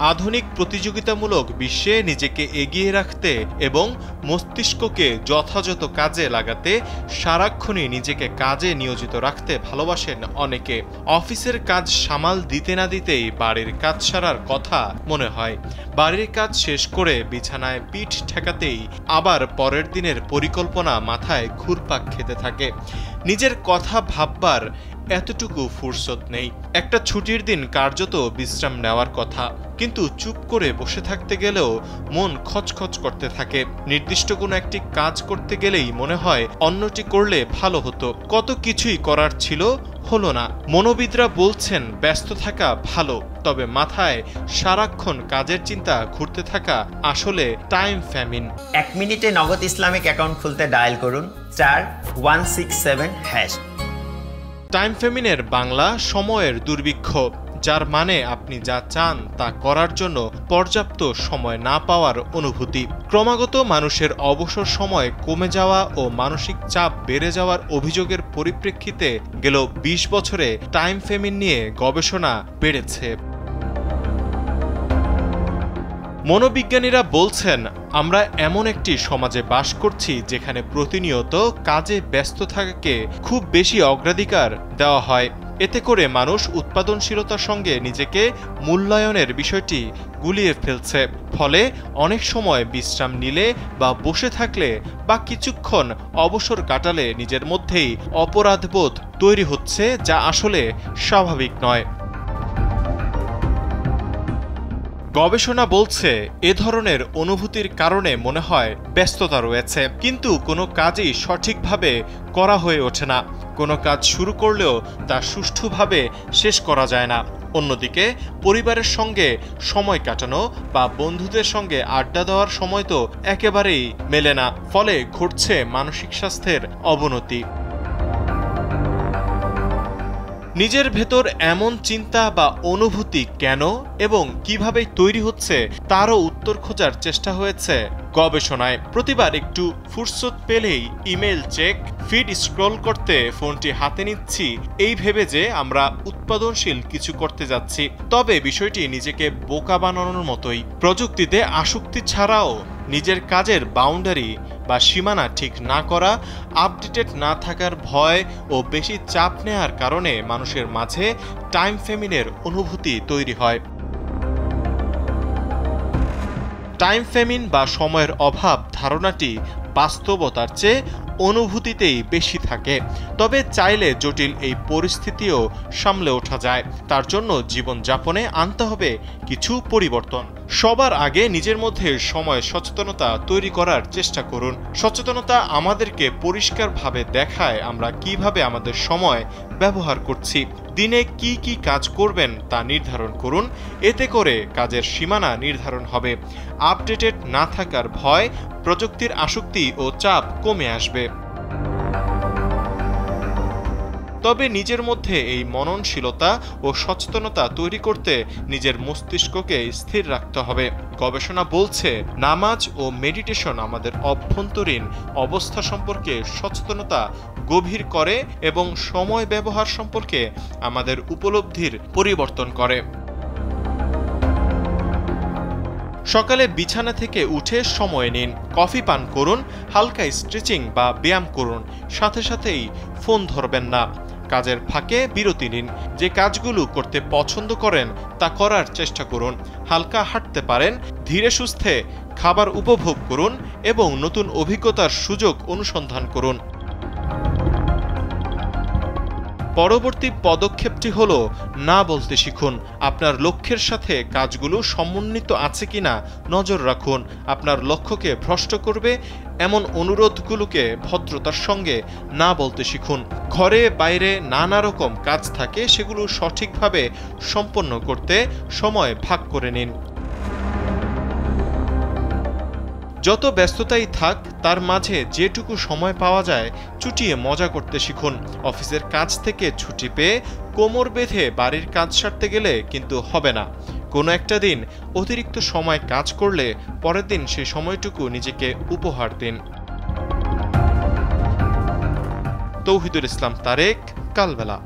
আধুনিক প্রতিযোগিতামূলক বিশ্বে নিজেকে এগিয়ে রাখতে এবং মস্তিষ্ককে যথাযথ কাজে লাগাতে সারাক্ষণই নিজেকে কাজে নিয়োজিত রাখতে ভালোবাসেন অনেকে। অফিসের কাজ সামাল দিতে না দিতেই বাড়ির কাজ সারার কথা মনে হয়। বাড়ির কাজ শেষ করে বিছানায় পিঠ ঠেকাতেই আবার পরের দিনের পরিকল্পনা মাথায় ঘুরপাক খেতে থাকে। নিজের কথা ভাববার এতটুকু ফুরসত নেই। একটা ছুটির দিন কার্যত বিশ্রাম নেওয়ার কথা, কিন্তু চুপ করে বসে থাকতে গেলেও মন খচখচ করতে থাকে। নির্দিষ্ট কোনো একটি কাজ করতে গেলেই মনে হয় অন্যটি করলে ভালো হতো। কত কিছুই করার ছিল, হলো না। মনোবিদরা বলছেন ব্যস্ত থাকা ভালো, তবে মাথায় সারাক্ষণ কাজের চিন্তা ঘুরতে থাকা আসলে টাইম ফ্যামিন। 1 মিনিটে নগদ ইসলামিক অ্যাকাউন্ট খুলতে ডায়াল করুন *167#। টাইম ফ্যামিনের বাংলা সময়ের দুর্ভিক্ষ, যার মানে আপনি যা চান তা করার জন্য পর্যাপ্ত সময় না পাওয়ার অনুভূতি। ক্রমাগত মানুষের অবসর সময় কমে যাওয়া ও মানসিক চাপ বেড়ে যাওয়ার অভিযোগের পরিপ্রেক্ষিতে গেল 20 বছরে টাইম ফ্যামিন নিয়ে গবেষণা বেড়েছে। মনোবিজ্ঞানীরা বলছেন, আমরা এমন একটি সমাজে বাস করছি যেখানে প্রতিনিয়ত কাজে ব্যস্ত থাকাকে খুব বেশি অগ্রাধিকার দেওয়া হয়। এতে করে মানুষ উৎপাদনশীলতার সঙ্গে নিজেকে মূল্যায়নের বিষয়টি গুলিয়ে ফেলছে। ফলে অনেক সময় বিশ্রাম নিলে বা বসে থাকলে বা কিছুক্ষণ অবসর কাটালে নিজের মধ্যেই অপরাধবোধ তৈরি হচ্ছে, যা আসলে স্বাভাবিক নয়। গবেষণা বলছে, এ ধরনের অনুভূতির কারণে মনে হয় ব্যস্ততা রয়েছে, কিন্তু কোনো কাজই সঠিকভাবে করা হয়ে ওঠে না। কোনো কাজ শুরু করলেও তা সুষ্ঠুভাবে শেষ করা যায় না। অন্যদিকে পরিবারের সঙ্গে সময় কাটানো বা বন্ধুদের সঙ্গে আড্ডা দেওয়ার সময় তো একেবারেই মেলে না। ফলে ঘটছে মানসিক স্বাস্থ্যের অবনতি। নিজের ভেতর এমন চিন্তা বা অনুভূতি কেন এবং কিভাবে তৈরি হচ্ছে তারও উত্তর খোঁজার চেষ্টা হয়েছে গবেষণায়। প্রতিবার একটু ফুরসত পেলেই ইমেল চেক, ফিড স্ক্রল করতে ফোনটি হাতে নিচ্ছি এই ভেবে যে আমরা উৎপাদনশীল কিছু করতে যাচ্ছি। তবে বিষয়টি নিজেকে বোকা বানানোর মতোই। প্রযুক্তিতে আসক্তি ছাড়াও নিজের কাজের বাউন্ডারি বা সীমানা ঠিক না করা, আপডেটেড না থাকার ভয় ও বেশি চাপ নেয়ার কারণে মানুষের মাঝে টাইম ফ্যামিনের অনুভূতি তৈরি হয়। টাইম ফ্যামিন বা সময়ের অভাব ধারণাটি বাস্তবতার চেয়ে অনুভূতিতেই বেশি থাকে। তবে চাইলে জটিল এই পরিস্থিতিও সামলে ওঠা যায়। তার জন্য জীবনযাপনে আনতে হবে কিছু পরিবর্তন। সবার আগে নিজের মধ্যে সময় সচেতনতা তৈরি করার চেষ্টা করুন। সচেতনতা আমাদেরকে পরিষ্কারভাবে দেখায় আমরা কিভাবে আমাদের সময় ব্যবহার করছি। দিনে কি কি কাজ করবেন তা নির্ধারণ করুন। এতে করে কাজের সীমানা নির্ধারণ হবে। আপডেটেড না থাকার ভয়, প্রযুক্তির আসক্তি ও চাপ কমে আসবে। তবে নিজের মধ্যে এই মননশীলতা ও সচেতনতা তৈরি করতে নিজের মস্তিষ্ককে স্থির রাখতে হবে। গবেষণা বলছে, নামাজ ও মেডিটেশন আমাদের অভ্যন্তরীণ অবস্থা সম্পর্কে সচেতনতা গভীর করে এবং সময় ব্যবহার সম্পর্কে আমাদের উপলব্ধির পরিবর্তন করে। সকালে বিছানা থেকে উঠে সময় নিন, কফি পান করুন, হালকা স্ট্রেচিং বা ব্যায়াম করুন। সাথে সাথেই ফোন ধরবেন না। কাজের ফাঁকে বিরতি নিন। যে কাজগুলো করতে পছন্দ করেন তা করার চেষ্টা করুন। হালকা হাঁটতে পারেন, ধীরে সুস্থে খাবার উপভোগ করুন এবং নতুন অভিজ্ঞতার সুযোগ অনুসন্ধান করুন। পরবর্তী পদক্ষেপটি হলো না বলতে শিখুন। আপনার লক্ষ্যের সাথে কাজগুলো সমন্বিত আছে কিনা নজর রাখুন। আপনার লক্ষ্যকে ভ্রষ্ট করবে এমন অনুরোধগুলোকে ভদ্রতার সঙ্গে না বলতে শিখুন। ঘরে বাইরে নানা রকম কাজ থাকে, সেগুলো সঠিকভাবে সম্পন্ন করতে সময় ভাগ করে নিন। যত ব্যস্ততাই থাক তার মাঝে যেটুকু সময় পাওয়া যায় চুটিয়ে মজা করতে শিখুন। অফিসের কাজ থেকে ছুটি পেয়ে কোমর বেঁধে বাড়ির কাজ সারতে গেলে কিন্তু হবে না। কোনো একটা দিন অতিরিক্ত সময় কাজ করলে পরের দিন সেই সময়টুকু নিজেকে উপহার দিন। তৌহিদুল ইসলাম তারেক, কালবেলা।